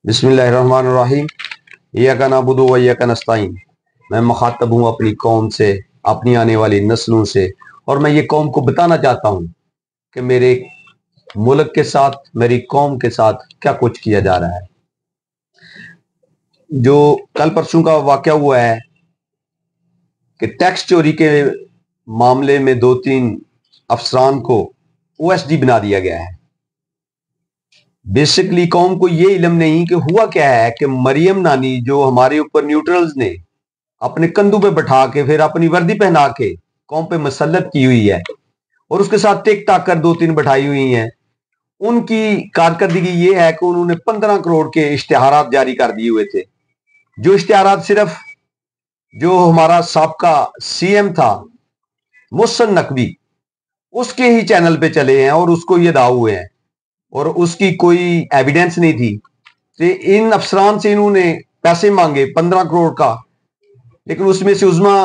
بسم اللہ الرحمن الرحیم۔ ایاک نعبد و ایاک نستعین۔ میں مخاطب ہوں اپنی قوم سے، اپنی آنے والی نسلوں سے، اور میں یہ قوم کو بتانا چاہتا ہوں کہ میرے ملک کے ساتھ، میری قوم کے ساتھ کیا کچھ کیا جا رہا ہے۔ جو کل پرسوں کا واقعہ ہوا ہے کہ ٹیکس چوری کے معاملے میں 2-3 افسران کو OSD بنا دیا گیا ہے۔ بیسکلی قوم کو یہ علم نہیں کہ ہوا کیا ہے کہ مریم نانی جو ہمارے اوپر نیوٹرلز نے اپنے کندھوں پہ بٹھا کے پھر اپنی وردی پہنا کے قوم پہ مسلط کی ہوئی ہے، اور اس کے ساتھ ٹک ٹاک کر 2-3 بٹھائی ہوئی ہیں، ان کی کارکردگی یہ ہے کہ انہوں نے 15 کروڑ کے اشتہارات جاری کر دیے ہوئے تھے، جو اشتہارات صرف جو ہمارا سابقہ CM تھا محسن نقوی، اس کے ہی چینل پہ چلے ہیں اور اس کو یہ دعوے ہوئے ہیں، اور اس کی کوئی ایویڈنس نہیں تھی۔ تو ان افسران سے انہوں نے پیسے مانگے 15 کروڑ کا، لیکن اس میں سے عظما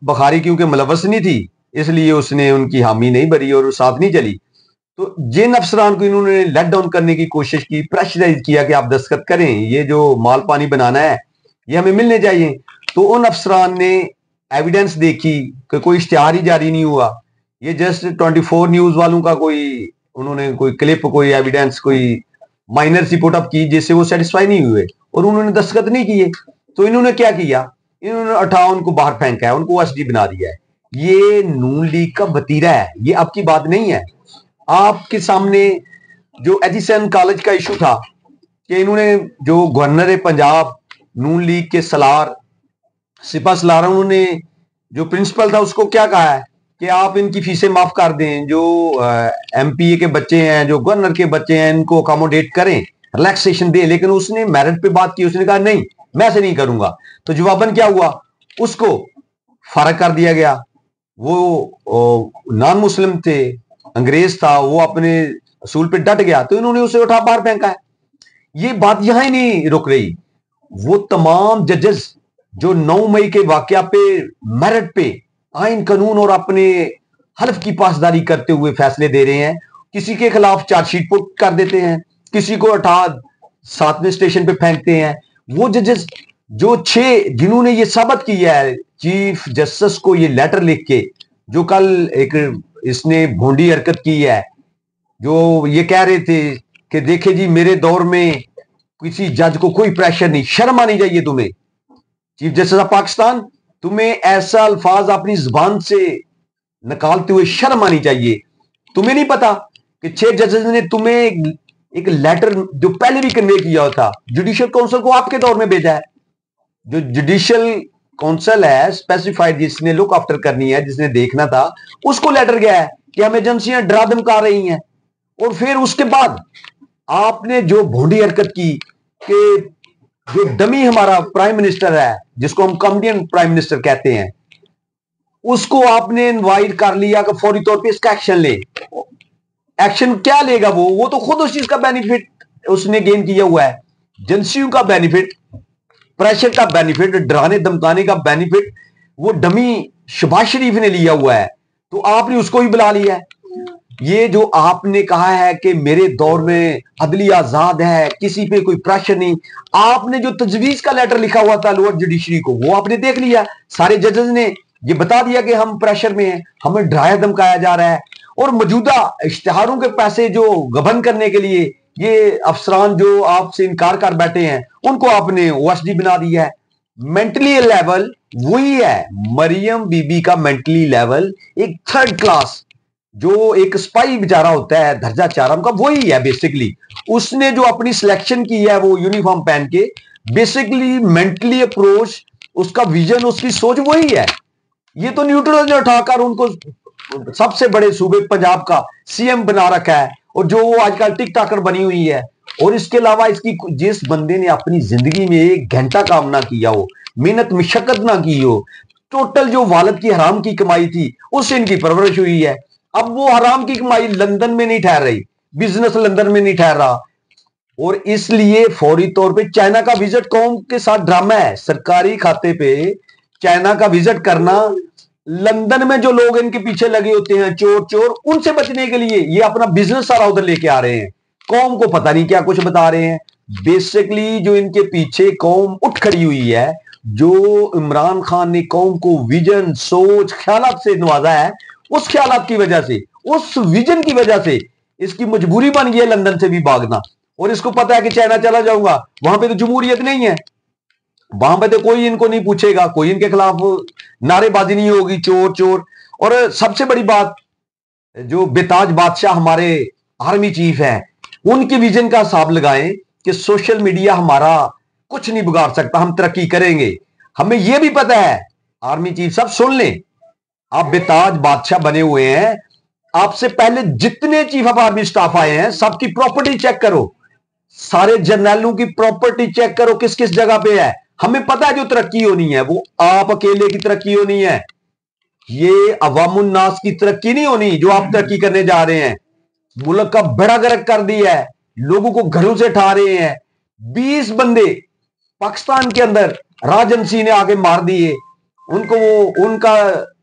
بخاری کیونکہ ملوث نہیں تھی، اس لیے اس نے ان کی حامی نہیں بھری اور ساتھ نہیں چلی۔ تو جن افسران کو انہوں نے لیٹ ڈاؤن کرنے کی کوشش کی، پریشرائز کیا کہ آپ دستخط کریں، یہ جو مال پانی بنانا ہے یہ ہمیں ملنے چاہیے، تو ان افسران نے ایویڈنس دیکھی کہ کوئی اشتہار ہی جاری نہیں ہوا، یہ جسٹ 24 نیوز والوں کا کوئی انہوں نے کوئی کلپ، کوئی ایویڈنس، کوئی مائنر سی پٹ اپ کی جس سے وہ سیٹسفائی نہیں ہوئے اور انہوں نے دستخط نہیں کیے۔ تو انہوں نے کیا کیا، انہوں نے اٹھا ان کو باہر پھینکا ہے، ان کو OSD بنا دیا ہے۔ یہ نون لیگ کا وتیرہ ہے، یہ اب کی بات نہیں ہے۔ آپ کے سامنے جو ایجیسن کالج کا ایشو تھا کہ انہوں نے جو گورنر پنجاب نون لیگ کے سالار سپہ سالار، انہوں نے جو پرنسپل تھا اس کو کیا کہا ہے کہ آپ ان کی فیسیں معاف کر دیں، جو MP کے بچے ہیں، جو گورنر کے بچے ہیں، ان کو اکاموڈیٹ کریں، ریلیکسیشن دیں، لیکن اس نے میرٹ پہ بات کی، اس نے کہا نہیں میں ایسے نہیں کروں گا۔ تو جواباً کیا ہوا، اس کو فارغ کر دیا گیا۔ وہ نان مسلم تھے، انگریز تھا، وہ اپنے اصول پہ ڈٹ گیا، تو انہوں نے اسے اٹھا باہر پھینکا ہے۔ یہ بات یہاں ہی نہیں رک رہی، وہ تمام ججز جو 9 مئی کے واقعہ پہ میرٹ پہ آئین قانون اور اپنے حلف کی پاسداری کرتے ہوئے فیصلے دے رہے ہیں، کسی کے خلاف چارج شیٹ پٹ کر دیتے ہیں، کسی کو اٹھا 7ویں اسٹیشن پہ پھینکتے ہیں۔ وہ ججز جو 6 جنہوں نے یہ ثابت کیا ہے چیف جسٹس کو یہ لیٹر لکھ کے، جو کل ایک اس نے بھونڈی حرکت کی ہے، جو یہ کہہ رہے تھے کہ دیکھیں جی میرے دور میں کسی جج کو کوئی پریشر نہیں، شرم آنی چاہیے تمہیں، چیف جسٹس آف پاکستان تمہیں ایسا الفاظ اپنی زبان سے نکالتے ہوئے شرم آنی چاہیے۔ تمہیں نہیں پتا کہ 6 ججز نے تمہیں ایک لیٹر جو پہلے بھی کنوے کیا تھا جوڈیشل کونسل کو آپ کے دور میں بھیجا ہے، جو جوڈیشل کونسل ہے اسپیسیفائڈ، جس نے لک آفٹر کرنی ہے، جس نے دیکھنا تھا، اس کو لیٹر گیا ہے کہ ہم ایجنسیاں ڈرا دھمکا رہی ہیں۔ اور پھر اس کے بعد آپ نے جو بھونڈی حرکت کی کہ جو ڈمی ہمارا پرائم منسٹر ہے، جس کو ہم کامیڈین پرائم منسٹر کہتے ہیں، اس کو آپ نے انوائٹ کر لیا کہ فوری طور پہ اس کا ایکشن لے۔ ایکشن کیا لے گا وہ تو خود اس چیز کا بینیفٹ اس نے گین کیا ہوا ہے، ایجنسیوں کا بینیفٹ، پریشر کا بینیفٹ، ڈرانے دمکانے کا بینیفٹ وہ ڈمی شہباز شریف نے لیا ہوا ہے، تو آپ نے اس کو بھی بلا لیا ہے۔ یہ جو آپ نے کہا ہے کہ میرے دور میں عدلیہ آزاد ہے، کسی پہ کوئی پریشر نہیں، آپ نے جو تجویز کا لیٹر لکھا ہوا تھا لوور جوڈیشری کو، وہ آپ نے دیکھ لیا، سارے ججز نے یہ بتا دیا کہ ہم پریشر میں ہیں، ہمیں ڈرایا دھمکایا جا رہا ہے، اور موجودہ اشتہاروں کے پیسے جو گبن کرنے کے لیے یہ افسران جو آپ سے انکار کر بیٹھے ہیں، ان کو آپ نے OSD بنا دیا ہے۔ مینٹلی لیول وہی ہے، مریم بی بی کا مینٹلی لیول ایک 3rd کلاس، جو ایک سپائی بیچارہ ہوتا ہے درجہ 4 کا، وہی ہے بیسکلی۔ اس نے جو اپنی سلیکشن کی ہے وہ یونیفارم پہن کے، بیسکلی مینٹلی اپروچ، اس کا ویژن، اس کی سوچ وہی ہے۔ یہ تو نیوٹرل نے اٹھا کر ان کو سب سے بڑے صوبے پنجاب کا CM بنا رکھا ہے، اور جو وہ آج کل ٹک ٹاکر بنی ہوئی ہے۔ اور اس کے علاوہ اس کی جس بندے نے اپنی زندگی میں 1 گھنٹہ کام نہ کیا ہو، محنت مشقت نہ کی ہو، ٹوٹل جو والد کی حرام کی کمائی تھی اس سے ان کی پرورش ہوئی ہے، اب وہ حرام کی کمائی لندن میں نہیں ٹھہر رہی، بزنس لندن میں نہیں ٹھہر رہا، اور اس لیے فوری طور پہ چائنا کا وزٹ قوم کے ساتھ ڈرامہ ہے، سرکاری کھاتے پہ چائنا کا وزٹ کرنا، لندن میں جو لوگ ان کے پیچھے لگے ہوتے ہیں چور ان سے بچنے کے لیے یہ اپنا بزنس سارا ادھر لے کے آ رہے ہیں، قوم کو پتہ نہیں کیا کچھ بتا رہے ہیں۔ बेसिकली जो इनके पीछे कौम उठ खड़ी हुई है, जो इमरान खान ने कौम को विजन, सोच, ख्यालात से नवाजा है, उस ख्यालात की वजह से, उस विजन की वजह से इसकी मजबूरी बन गई है लंदन से भी भागना। और इसको पता है कि चाइना चला जाऊंगा, वहां पे तो जमहूरियत नहीं है, वहां पे तो कोई इनको नहीं पूछेगा, कोई इनके खिलाफ नारेबाजी नहीं होगी, चोर चोर। और सबसे बड़ी बात, जो बेताज बादशाह हमारे आर्मी चीफ है, उनके विजन का हिसाब लगाएं कि सोशल मीडिया हमारा कुछ नहीं बिगाड़ सकता, हम तरक्की करेंगे। हमें यह भी पता है, आर्मी चीफ साहब सुन लें, आप बेताज बादशाह बने हुए हैं, आपसे पहले जितने चीफ ऑफ आर्मी स्टाफ आए हैं सबकी प्रॉपर्टी चेक करो, सारे जर्नलों की प्रॉपर्टी चेक करो किस किस जगह पे है। हमें पता है जो तरक्की होनी है वो आप अकेले की तरक्की होनी है, ये अवामुन नास की तरक्की नहीं होनी जो आप तरक्की करने जा रहे हैं। मुल्क का बेड़ा गर्क कर दिया है, लोगों को घरों से उठा रहे हैं। 20 बंदे पाकिस्तान के अंदर राजन सिंह ने आके मार दिए, उनको वो उनका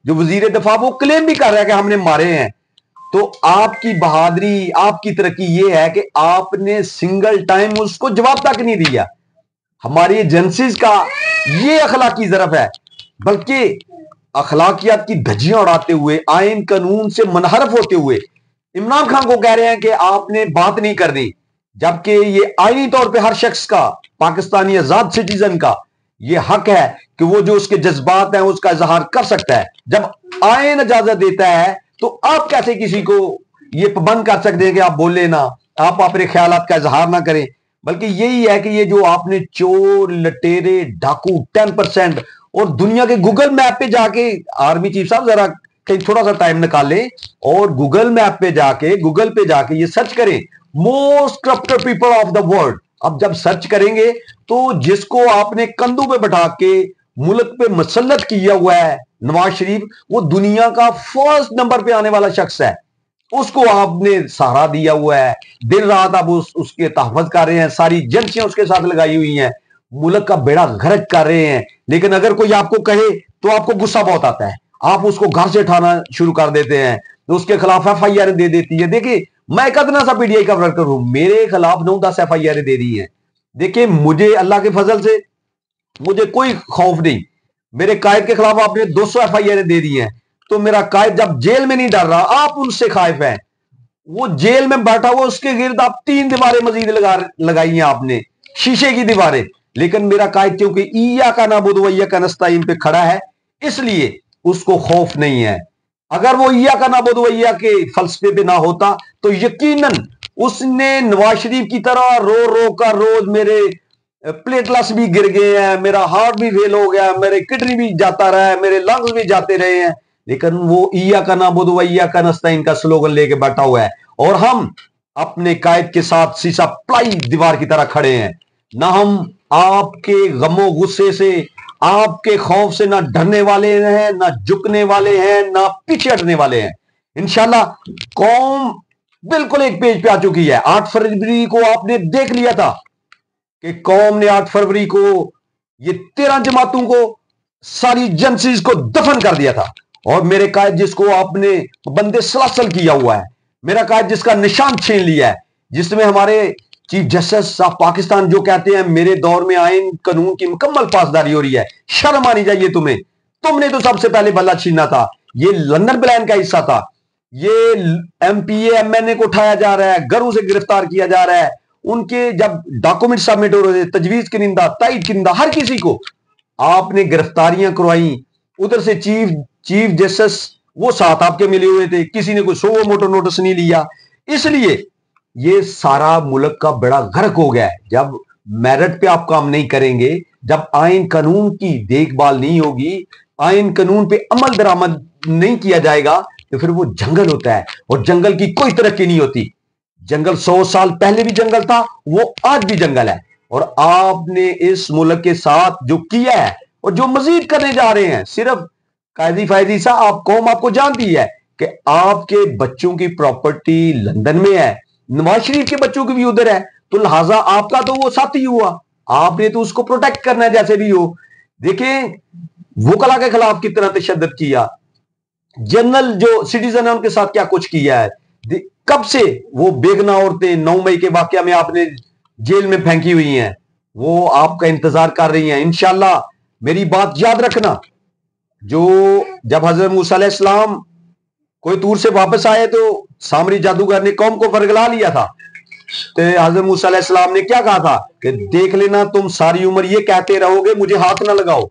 जो वजीर दफा वो क्लेम भी कर रहा है कि हमने मारे हैं। तो आपकी बहादुरी, आपकी तरक्की ये है कि आपने सिंगल टाइम उसको जवाब तक नहीं दिया। हमारी एजेंसीज का ये अखलाकी ज़रफ है, बल्कि अखलाकियात की धज्जियां उड़ाते हुए, आइन कानून से मुनहरफ होते हुए इमरान खान को कह रहे हैं कि आपने बात नहीं करनी, जबकि ये आईनी तौर पे हर शख्स का, पाकिस्तानी आजाद सिटीजन का ये हक है कि वो जो उसके जज्बात हैं उसका इजहार कर सकता है। जब आइन इजाजत देता है तो आप कैसे किसी को ये पाबंद कर सकते हैं कि आप बोले ना, आप अपने ख्यालात का इजहार ना करें। बल्कि यही है कि ये जो आपने चोर, लटेरे, डाकू 10%, और दुनिया के गूगल मैप पे जाके, आर्मी चीफ साहब जरा कहीं थोड़ा सा टाइम निकालें और गूगल मैप पे जाके, गूगल पे जाके ये सर्च करें, most corrupted people of the world. अब जब सर्च करेंगे तो जिसको आपने कंधों पे बैठा के मुल्क पे मुसल्लत किया हुआ है, नवाज शरीफ, वो दुनिया का फर्स्ट नंबर पे आने वाला शख्स है, उसको आपने सहारा दिया हुआ है। दिन रात आप उसके तहफ़्फ़ुज़ कर रहे हैं, सारी एजेंसियां उसके साथ लगाई हुई हैं, मुल्क का बेड़ा गर्क कर रहे हैं। लेकिन अगर कोई आपको कहे तो आपको गुस्सा बहुत आता है, आप उसको घर से उठाना शुरू कर देते हैं, तो उसके खिलाफ FIR दे देती है। देखिए, मैं एक अदना सा PTI का वर्कर हूं, मेरे खिलाफ 9-10 FIR दे दी है। देखिए, मुझे अल्लाह के फजल से मुझे कोई खौफ नहीं। मेरे कायद के खिलाफ आपने 200 FIR दे दी है, तो मेरा कायद जब जेल में नहीं डर रहा, आप उनसे खाइफ हैं। वो जेल में बैठा हुआ, उसके गिर्द आप 3 दीवारें मजीद लगाई हैं आपने, शीशे की दीवारें। लेकिन मेरा कायद क्योंकि ईया का नाबुद व ईया का नस्ताईन पे खड़ा है, इसलिए उसको खौफ नहीं है। अगर वो ईया का नाबुद व ईया के फलसफे पे ना होता तो यकीनन उसने नवाज शरीफ की तरह रो रो कर रोज मेरे प्लेटलेट्स भी गिर गए हैं, मेरा हार्ट भी फेल हो गया, मेरे किडनी भी जाता रहा है, मेरे लंग्स भी जाते रहे हैं, लेकिन वो ईया का नाबुद व ईया का नस्ताईन का स्लोगन लेके बैठा हुआ है। और हम अपने कायद के साथ शीशा प्लाई दीवार की तरह खड़े हैं। ना हम आपके गमो गुस्से से, आपके खौफ से ना डरने वाले हैं, ना झुकने वाले हैं, ना पीछे हटने वाले हैं। इंशाल्लाह कौम बिल्कुल एक पेज पे आ चुकी है। 8 फरवरी को आपने देख लिया था कि कौम ने 8 फरवरी को ये 13 जमातों को, सारी एजेंसीज को दफन कर दिया था। और मेरे कायद जिसको आपने बंदे सलासल किया हुआ है, मेरा कायद जिसका निशान छीन लिया है, जिसमें हमारे चीफ जस्टिस ऑफ पाकिस्तान जो कहते हैं मेरे दौर में आइन कानून की मुकम्मल पासदारी हो रही है, शर्म आनी चाहिए तुम्हें, तुमने तो सबसे पहले बल्ला छीना था। ये लंदन प्लान का हिस्सा था, ये MPA MNA को उठाया जा रहा है, घरों से गिरफ्तार किया जा रहा है, उनके जब डॉक्यूमेंट सबमिट हो रहे थे, तजवीज किनिंदा, ताइद किनिंदा, हर किसी को आपने गिरफ्तारियां करवाई। उधर से चीफ जस्टिस वो साथ आपके मिले हुए थे, किसी ने कोई 100 मोटर नोटिस नहीं लिया। इसलिए ये सारा मुल्क का बड़ा गर्क हो गया है। जब मेरिट पे आप काम नहीं करेंगे, जब आइन कानून की देखभाल नहीं होगी, आइन कानून पे अमल दरामद नहीं किया जाएगा, तो फिर वो जंगल होता है, और जंगल की कोई तरक्की नहीं होती। जंगल 100 साल पहले भी जंगल था, वो आज भी जंगल है। और आपने इस मुल्क के साथ जो किया है और जो मजीद करने जा रहे हैं, सिर्फ कायदी फायदी सा आप कौम आपको जानती है कि आपके बच्चों की प्रॉपर्टी लंदन में है, नवाज शरीफ के बच्चों की भी उधर है, तो लिहाजा आपका तो वो साथी हुआ, आपने तो उसको प्रोटेक्ट करना है जैसे भी हो। देखें, वकला के खिलाफ कितना तशद्दुद किया, जनरल जो सिटीजन है उनके साथ क्या कुछ किया है, कब से वो बेगना औरतें 9 मई के वाकया में आपने जेल में फेंकी हुई हैं, वो आपका इंतजार कर रही हैं। इंशाल्लाह मेरी बात याद रखना, जो जब हजरत मूसा अलैहिस्सलाम कोई तूर से वापस आए तो सामरी जादूगर ने कौम को फरगला लिया था। तो हजरत मूसा अलैहिस्सलाम ने क्या कहा था कि देख लेना, तुम सारी उम्र ये कहते रहोगे मुझे हाथ ना लगाओ,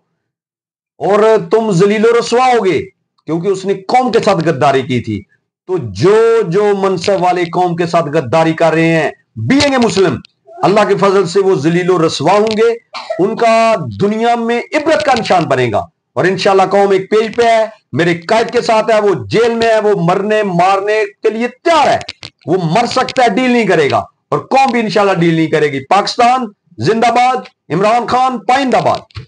और तुम जलीलो रसवा होगे, क्योंकि उसने कौम के साथ गद्दारी की थी। तो जो जो मनसब वाले कौम के साथ गद्दारी कर रहे हैं, बीएंगे मुस्लिम, अल्लाह के फजल से वो जलीलो रसवा होंगे, उनका दुनिया में इबरत का निशान बनेगा। और इंशाल्लाह कौम एक पेज पे है, मेरे कायद के साथ है, वो जेल में है, वो मरने मारने के लिए तैयार है, वो मर सकता है, डील नहीं करेगा, और कौम भी इंशाल्लाह डील नहीं करेगी। पाकिस्तान जिंदाबाद, इमरान खान पाइंदाबाद।